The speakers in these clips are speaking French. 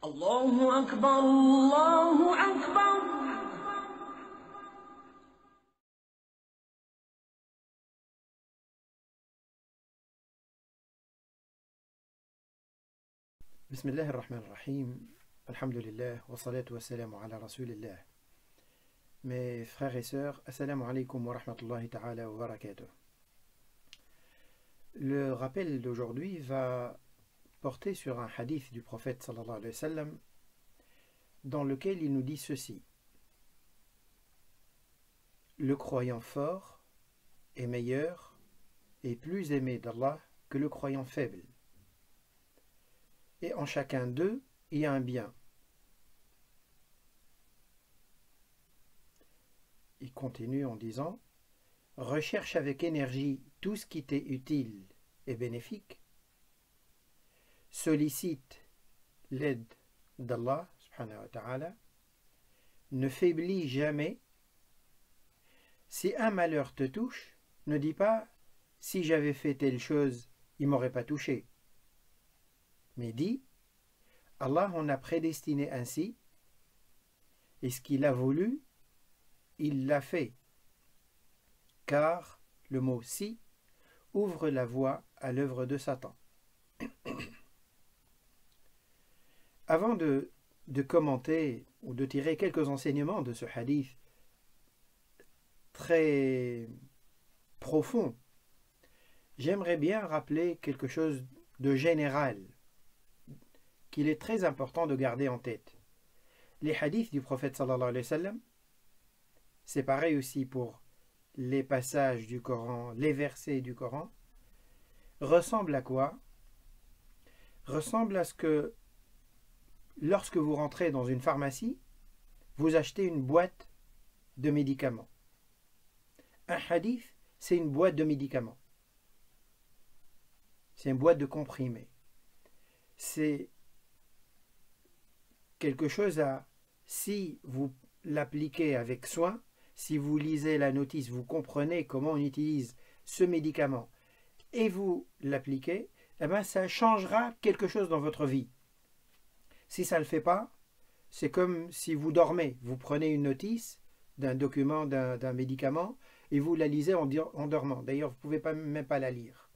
الله أكبر الله أكبر. بسم الله الرحمن الرحيم. Alhamdulillah, wa salatu wa salam ala rasulillah. Mes frères et sœurs, assalamu alaikum wa rahmatullahi ta'ala wa barakatuh. Le rappel d'aujourd'hui va porter sur un hadith du prophète sallallahu alayhi wa sallam dans lequel il nous dit ceci: le croyant fort est meilleur et plus aimé d'Allah que le croyant faible. Et en chacun d'eux, il y a un bien. Il continue en disant: recherche avec énergie tout ce qui t'est utile et bénéfique. Sollicite l'aide d'Allah subhanahu wa ta'ala. Ne faiblis jamais. Si un malheur te touche, ne dis pas: si j'avais fait telle chose, il ne m'aurait pas touché. Mais dis: Allah en a prédestiné ainsi, et ce qu'il a voulu, il l'a fait. Car le mot « si » ouvre la voie à l'œuvre de Satan. Avant de commenter ou de tirer quelques enseignements de ce hadith très profond, j'aimerais bien rappeler quelque chose de général qu'il est très important de garder en tête. Les hadiths du prophète sallallahu alayhi wa sallam, c'est pareil aussi pour les passages du Coran, les versets du Coran, ressemblent à quoi? Ressemblent à ce que lorsque vous rentrez dans une pharmacie, vous achetez une boîte de médicaments. Un hadith, c'est une boîte de médicaments. C'est une boîte de comprimés. C'est quelque chose à, si vous l'appliquez avec soin, si vous lisez la notice, vous comprenez comment on utilise ce médicament et vous l'appliquez, eh bien ça changera quelque chose dans votre vie. Si ça ne le fait pas, c'est comme si vous dormez. Vous prenez une notice d'un document, d'un médicament, et vous la lisez en dormant. D'ailleurs, vous ne pouvez même pas la lire.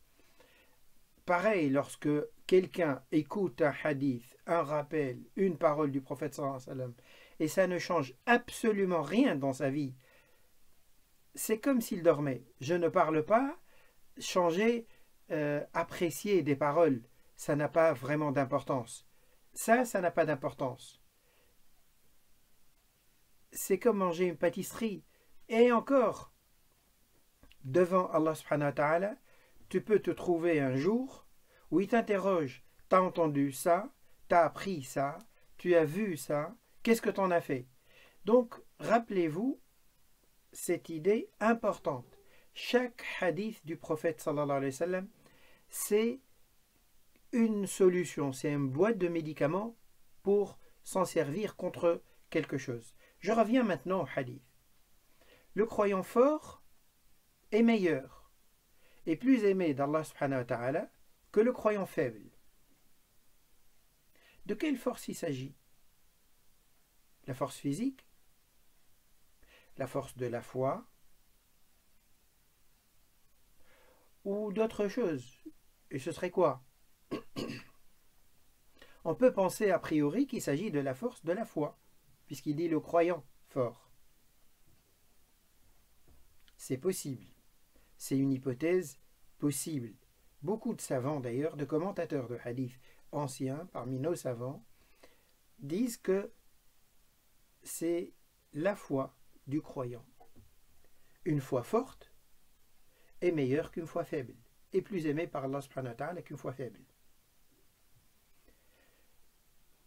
Pareil, lorsque quelqu'un écoute un hadith, un rappel, une parole du prophète sallallahu alayhi wa sallam, et ça ne change absolument rien dans sa vie, c'est comme s'il dormait. Je ne parle pas, changer, apprécier des paroles, ça n'a pas vraiment d'importance. Ça n'a pas d'importance. C'est comme manger une pâtisserie. Et encore, devant Allah subhanahu wa ta'ala, tu peux te trouver un jour où il t'interroge: t'as entendu ça, t'as appris ça, tu as vu ça, qu'est-ce que t'en as fait? Donc, rappelez-vous cette idée importante. Chaque hadith du prophète sallallahu alayhi wa sallam, c'est une solution, c'est une boîte de médicaments pour s'en servir contre quelque chose. Je reviens maintenant au hadith. Le croyant fort est meilleur et plus aimé d'Allah subhanahu wa ta'ala que le croyant faible. De quelle force il s'agit? La force physique? La force de la foi? Ou d'autres choses? Et ce serait quoi? On peut penser a priori qu'il s'agit de la force de la foi, puisqu'il dit le croyant fort. C'est possible. C'est une hypothèse possible. Beaucoup de savants d'ailleurs, de commentateurs de hadith anciens, parmi nos savants, disent que c'est la foi du croyant. Une foi forte est meilleure qu'une foi faible, et plus aimée par Allah subhanahu wa ta'ala qu'une foi faible.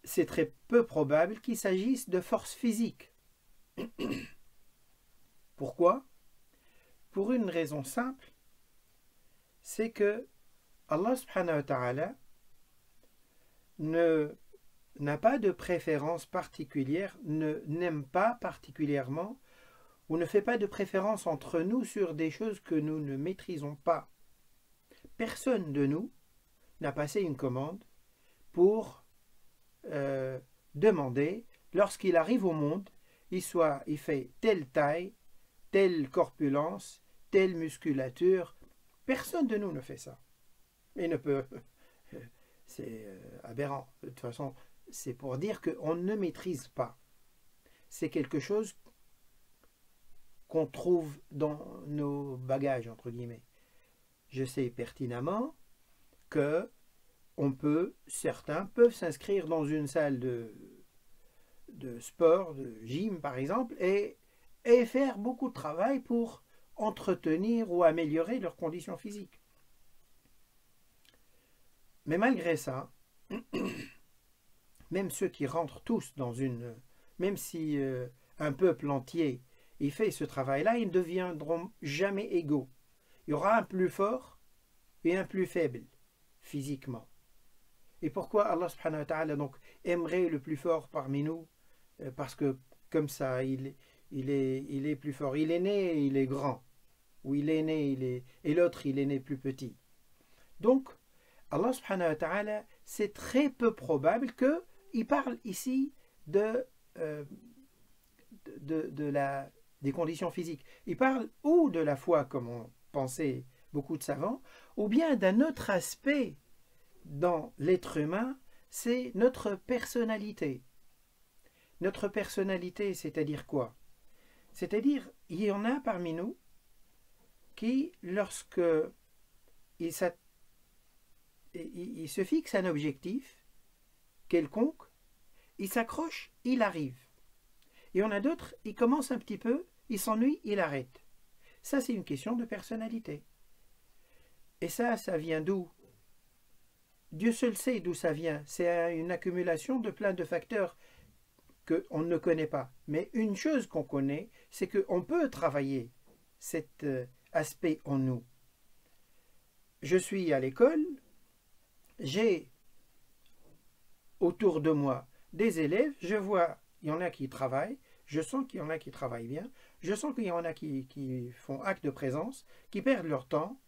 C'est très peu probable qu'il s'agisse de force physique. Pourquoi? Pour une raison simple, c'est que Allah subhanahu wa ta'ala n'a pas de préférence particulière, n'aime pas particulièrement ou ne fait pas de préférence entre nous sur des choses que nous ne maîtrisons pas. Personne de nous n'a passé une commande pour demander, lorsqu'il arrive au monde, il fait telle taille, telle corpulence, telle musculature. Personne de nous ne fait ça. Et ne peut. C'est aberrant. De toute façon, c'est pour dire qu'on ne maîtrise pas. C'est quelque chose qu'on trouve dans nos bagages, entre guillemets. Je sais pertinemment que certains peuvent s'inscrire dans une salle de sport, de gym par exemple, et faire beaucoup de travail pour entretenir ou améliorer leurs conditions physiques. Mais malgré ça, même ceux qui rentrent tous dans même si un peuple entier il fait ce travail-là, ils ne deviendront jamais égaux. Il y aura un plus fort et un plus faible physiquement. Et pourquoi Allah subhanahu wa ta'ala donc aimerait le plus fort parmi nous? Parce que comme ça, il est plus fort. Il est né, il est grand. Ou il est né, et l'autre, il est né plus petit. Donc, Allah subhanahu wa ta'ala, c'est très peu probable qu'il parle ici des conditions physiques. Il parle ou de la foi, comme on pensait beaucoup de savants, ou bien d'un autre aspect dans l'être humain, c'est notre personnalité. Notre personnalité, c'est-à-dire quoi? C'est-à-dire, il y en a parmi nous qui, lorsque il se fixe un objectif quelconque, il s'accroche, il arrive. Et on a d'autres, ils commencent un petit peu, ils s'ennuient, ils arrêtent. Ça, c'est une question de personnalité. Et ça vient d'où? Dieu seul sait d'où ça vient. C'est une accumulation de plein de facteurs qu'on ne connaît pas. Mais une chose qu'on connaît, c'est qu'on peut travailler cet aspect en nous. Je suis à l'école, j'ai autour de moi des élèves, je vois, il y en a qui travaillent, je sens qu'il y en a qui travaillent bien, je sens qu'il y en a qui font acte de présence, qui perdent leur temps,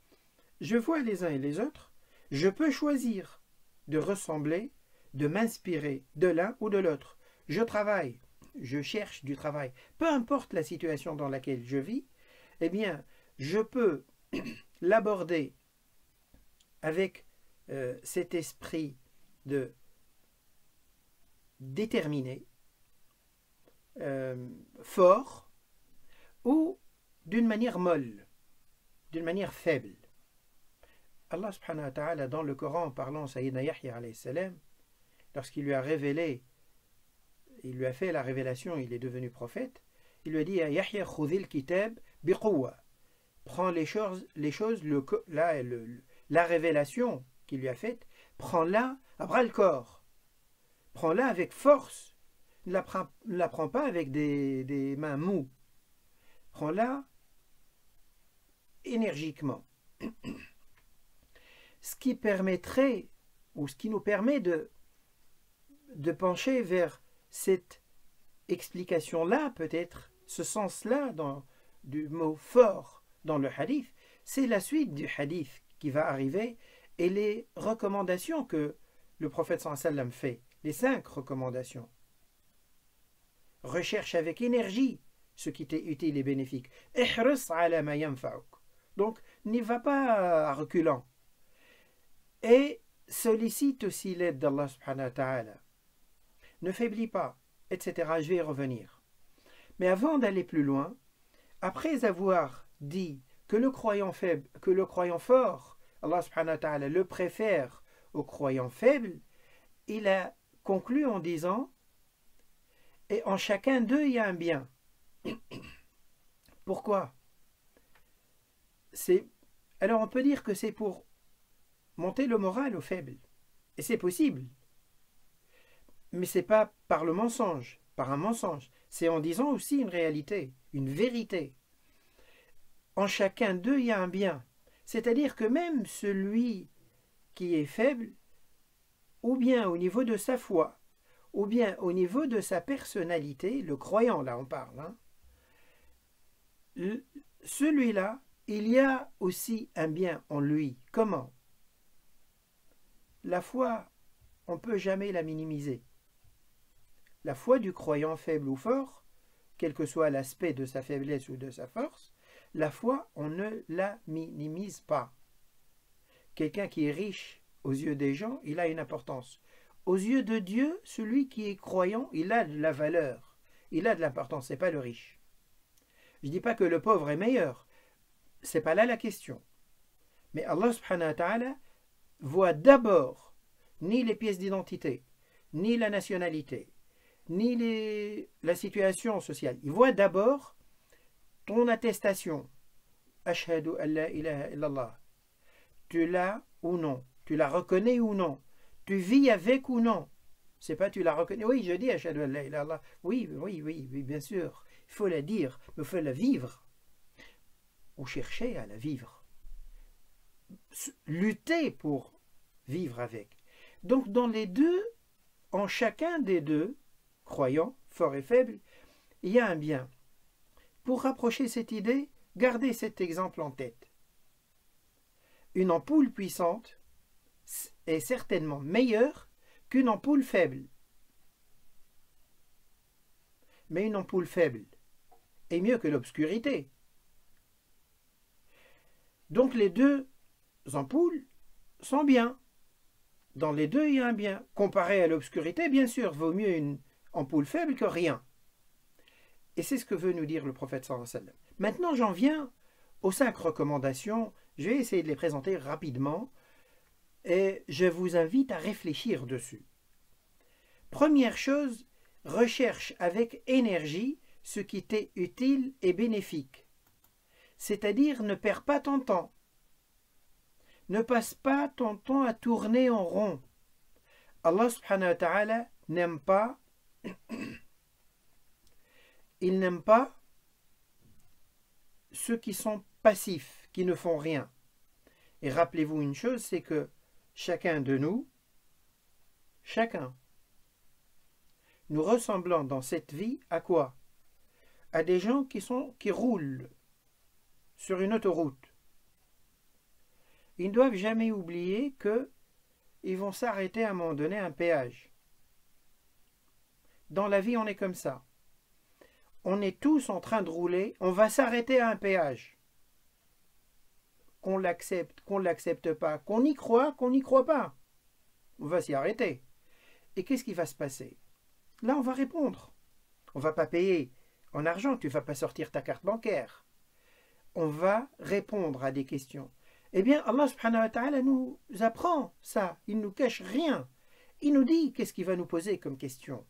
je vois les uns et les autres, je peux choisir de ressembler, de m'inspirer de l'un ou de l'autre. Je travaille, je cherche du travail, peu importe la situation dans laquelle je vis, eh bien, je peux l'aborder avec cet esprit de déterminé, fort, ou d'une manière molle, d'une manière faible. Allah subhanahu wa ta'ala, dans le Coran, en parlant à Sayyidina Yahya alayhi salam, lorsqu'il lui a révélé, il lui a fait la révélation, il est devenu prophète, il lui a dit Yahya khudhil kitab biquwa. Prends les choses, la révélation qu'il lui a faite, prends-la à bras le corps. Prends-la avec force. Ne la prends pas avec des mains moues. Prends-la énergiquement. Ce qui permettrait, ou ce qui nous permet de pencher vers cette explication-là, peut-être, ce sens-là du mot fort dans le hadith, c'est la suite du hadith qui va arriver et les recommandations que le prophète sallallahu alayhi wa sallam fait, les 5 recommandations. Recherche avec énergie ce qui t'est utile et bénéfique. Ihris ala ma yanfa'uk. Donc, n'y va pas à reculant. Et sollicite aussi l'aide d'Allah subhanahu wa ta'ala. Ne faiblis pas, etc. Je vais y revenir. Mais avant d'aller plus loin, après avoir dit que le croyant faible, que le croyant fort, Allah subhanahu wa ta'ala le préfère au croyant faible, il a conclu en disant et en chacun d'eux il y a un bien. Pourquoi? Alors on peut dire que c'est pour monter le moral aux faibles. Et c'est possible. Mais ce n'est pas par le mensonge, par un mensonge. C'est en disant aussi une réalité, une vérité. En chacun d'eux, il y a un bien. C'est-à-dire que même celui qui est faible, ou bien au niveau de sa foi, ou bien au niveau de sa personnalité, le croyant, là on parle, hein, celui-là, il y a aussi un bien en lui. Comment? La foi, on ne peut jamais la minimiser. La foi du croyant faible ou fort, quel que soit l'aspect de sa faiblesse ou de sa force, la foi, on ne la minimise pas. Quelqu'un qui est riche aux yeux des gens, il a une importance. Aux yeux de Dieu, celui qui est croyant, il a de la valeur, il a de l'importance, ce n'est pas le riche. Je ne dis pas que le pauvre est meilleur, ce n'est pas là la question. Mais Allah subhanahu wa ta'ala voit d'abord ni les pièces d'identité, ni la nationalité, ni la situation sociale. Il voit d'abord ton attestation. Ashhadu an la ilaha illallah. Tu l'as ou non? Tu la reconnais ou non? Tu vis avec ou non? C'est pas tu la reconnais. Oui, je dis Ashhadu an la ilaha illallah. Oui, bien sûr. Il faut la dire, mais il faut la vivre. Ou chercher à la vivre. Lutter pour vivre avec. Donc dans les deux, en chacun des deux, croyants, forts et faibles, il y a un bien. Pour rapprocher cette idée, gardez cet exemple en tête. Une ampoule puissante est certainement meilleure qu'une ampoule faible. Mais une ampoule faible est mieux que l'obscurité. Donc les deux ampoules sont bien. Dans les deux, il y a un bien. Comparé à l'obscurité, bien sûr, vaut mieux une ampoule faible que rien. Et c'est ce que veut nous dire le prophète sallallahu alayhi wa sallam. Maintenant, j'en viens aux 5 recommandations. Je vais essayer de les présenter rapidement et je vous invite à réfléchir dessus. Première chose, recherche avec énergie ce qui t'est utile et bénéfique. C'est-à-dire, ne perds pas ton temps. Ne passe pas ton temps à tourner en rond. Allah subhanahu wa ta'ala n'aime pas, il n'aime pas ceux qui sont passifs, qui ne font rien. Et rappelez-vous une chose, c'est que chacun de nous, nous ressemblons dans cette vie à quoi? À des gens qui roulent sur une autoroute. Ils ne doivent jamais oublier qu'ils vont s'arrêter à un moment donné à un péage. Dans la vie, on est comme ça. On est tous en train de rouler, on va s'arrêter à un péage. Qu'on l'accepte, qu'on ne l'accepte pas, qu'on y croit, qu'on n'y croit pas. On va s'y arrêter. Et qu'est-ce qui va se passer? Là, on va répondre. On ne va pas payer en argent, tu ne vas pas sortir ta carte bancaire. On va répondre à des questions. Eh bien, Allah subhanahu wa ta'ala nous apprend ça. Il ne nous cache rien. Il nous dit qu'est-ce qu'il va nous poser comme question.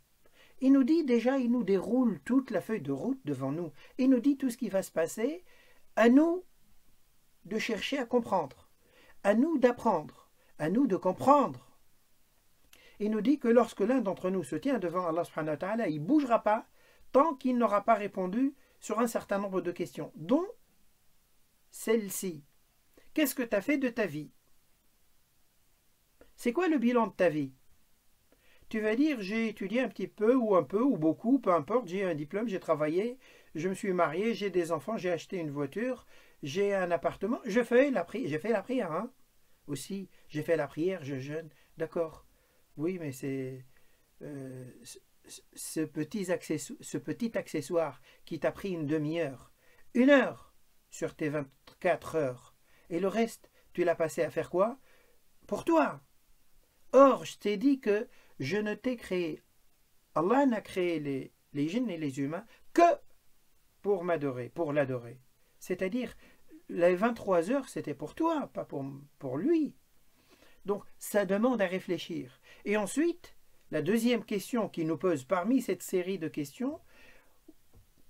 Il nous dit déjà, il nous déroule toute la feuille de route devant nous. Il nous dit tout ce qui va se passer. À nous de chercher à comprendre. À nous d'apprendre. À nous de comprendre. Il nous dit que lorsque l'un d'entre nous se tient devant Allah subhanahu wa ta'ala, il ne bougera pas tant qu'il n'aura pas répondu sur un certain nombre de questions, dont celle-ci. Qu'est-ce que tu as fait de ta vie? C'est quoi le bilan de ta vie? Tu vas dire, j'ai étudié un petit peu ou beaucoup, peu importe, j'ai un diplôme, j'ai travaillé, je me suis marié, j'ai des enfants, j'ai acheté une voiture, j'ai un appartement, j'ai fait la prière, hein? Aussi, j'ai fait la prière, je jeûne, d'accord. Oui, mais c'est ce petit accessoire qui t'a pris une demi-heure, 1 heure sur tes 24 heures. Et le reste, tu l'as passé à faire quoi? Pour toi. Or, je t'ai dit que je ne t'ai créé. Allah n'a créé les djinns et les humains que pour m'adorer, pour l'adorer. C'est-à-dire, les 23 heures, c'était pour toi, pas pour lui. Donc, ça demande à réfléchir. Et ensuite, la deuxième question qui nous pose parmi cette série de questions,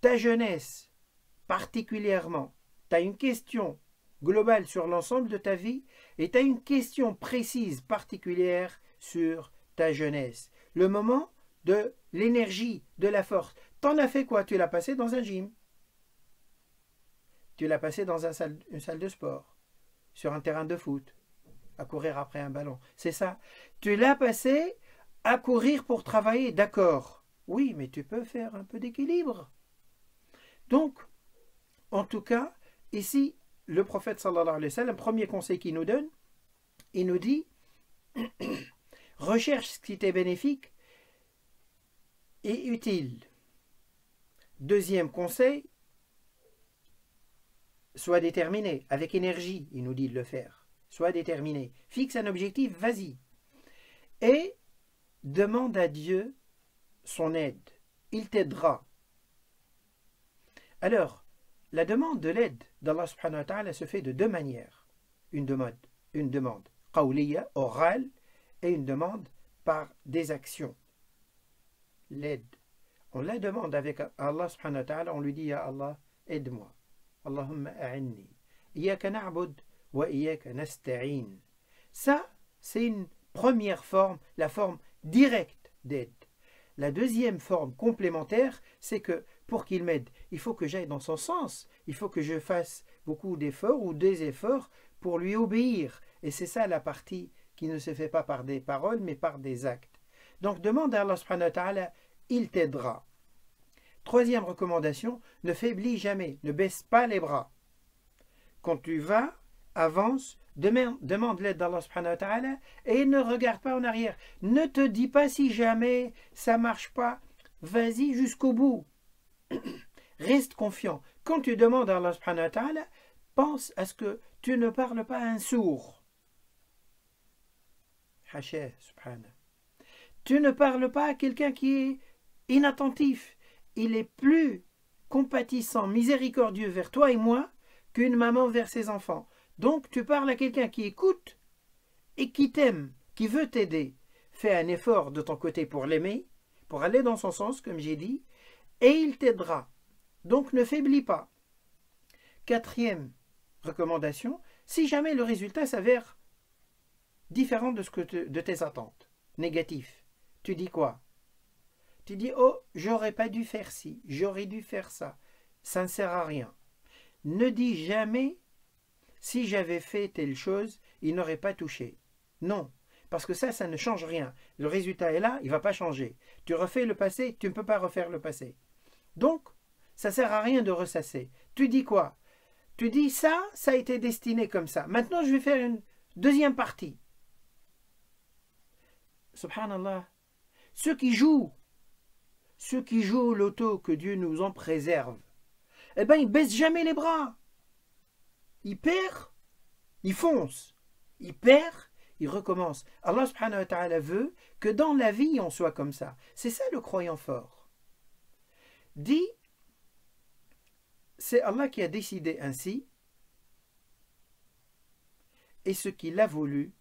ta jeunesse, particulièrement, tu as une question globale sur l'ensemble de ta vie et tu as une question précise, particulière sur ta jeunesse. Le moment de l'énergie, de la force. T'en as fait quoi? Tu l'as passé dans un gym. Tu l'as passé dans une salle de sport, sur un terrain de foot, à courir après un ballon. C'est ça. Tu l'as passé à courir pour travailler, d'accord. Oui, mais tu peux faire un peu d'équilibre. Donc, en tout cas, ici, le prophète sallallahu alayhi wa sallam, premier conseil qu'il nous donne, il nous dit recherche ce qui t'est bénéfique est utile. Deuxième conseil, sois déterminé, avec énergie, il nous dit de le faire. Sois déterminé, fixe un objectif, vas-y. Et demande à Dieu son aide, il t'aidera. Alors, la demande de l'aide d'Allah subhanahu wa ta'ala se fait de deux manières. Une demande qawliya, orale, et une demande par des actions. L'aide. On la demande avec Allah subhanahu wa ta'ala, on lui dit ya Allah, aide-moi. Allahumma a'inni. Iyaka na'bud wa iyaka nasta'in. Ça, c'est une première forme, la forme directe d'aide. La deuxième forme complémentaire, c'est que pour qu'il m'aide, il faut que j'aille dans son sens. Il faut que je fasse beaucoup d'efforts ou des efforts pour lui obéir. Et c'est ça la partie qui ne se fait pas par des paroles, mais par des actes. Donc demande à Allah subhanahu wa ta'ala, il t'aidera. Troisième recommandation, ne faiblis jamais, ne baisse pas les bras. Quand tu vas, avance, demande l'aide d'Allah subhanahu wa ta'ala et ne regarde pas en arrière. Ne te dis pas si jamais ça ne marche pas, vas-y jusqu'au bout. Reste confiant. Quand tu demandes à Allah subhanahu wa ta'ala, pense à ce que tu ne parles pas à un sourd. Hacheh, subhanah. Tu ne parles pas à quelqu'un qui est inattentif. Il est plus compatissant, miséricordieux vers toi et moi qu'une maman vers ses enfants. Donc tu parles à quelqu'un qui écoute et qui t'aime, qui veut t'aider. Fais un effort de ton côté pour l'aimer, pour aller dans son sens, comme j'ai dit, et il t'aidera. Donc ne faiblis pas. Quatrième recommandation, si jamais le résultat s'avère différent de tes attentes, négatif, tu dis quoi? Tu dis, oh, j'aurais pas dû faire ci, j'aurais dû faire ça. Ça ne sert à rien. Ne dis jamais, si j'avais fait telle chose, il n'aurait pas touché. Non, parce que ça ne change rien. Le résultat est là, il ne va pas changer. Tu refais le passé, tu ne peux pas refaire le passé. Donc, ça ne sert à rien de ressasser. Tu dis quoi? Tu dis, ça a été destiné comme ça. Maintenant, je vais faire une deuxième partie. Subhanallah. Ceux qui jouent au loto, que Dieu nous en préserve, eh bien, ils ne baissent jamais les bras. Ils perdent, ils foncent. Ils perdent, ils recommencent. Allah subhanahu wa ta'ala veut que dans la vie, on soit comme ça. C'est ça le croyant fort. Dit, c'est Allah qui a décidé ainsi, et ce qu'il a voulu,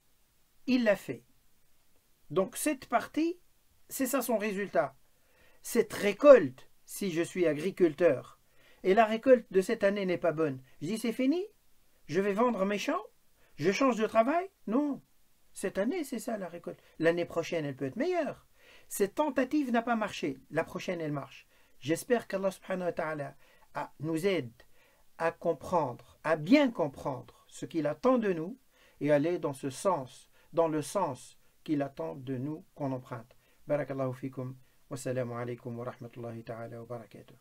il l'a fait. Donc cette partie, c'est ça son résultat. Cette récolte, si je suis agriculteur, et la récolte de cette année n'est pas bonne, je dis c'est fini, je vais vendre mes champs, je change de travail? Non, cette année c'est ça la récolte. L'année prochaine elle peut être meilleure. Cette tentative n'a pas marché, la prochaine elle marche. J'espère qu'Allah subhanahu wa ta'ala nous aide à comprendre, à bien comprendre ce qu'il attend de nous et aller dans ce sens, dans le sens qu'il attend de nous qu'on emprunte. Barakallahu fikum. Wassalamu alaikum wa rahmatullahi ta'ala wa barakatuh.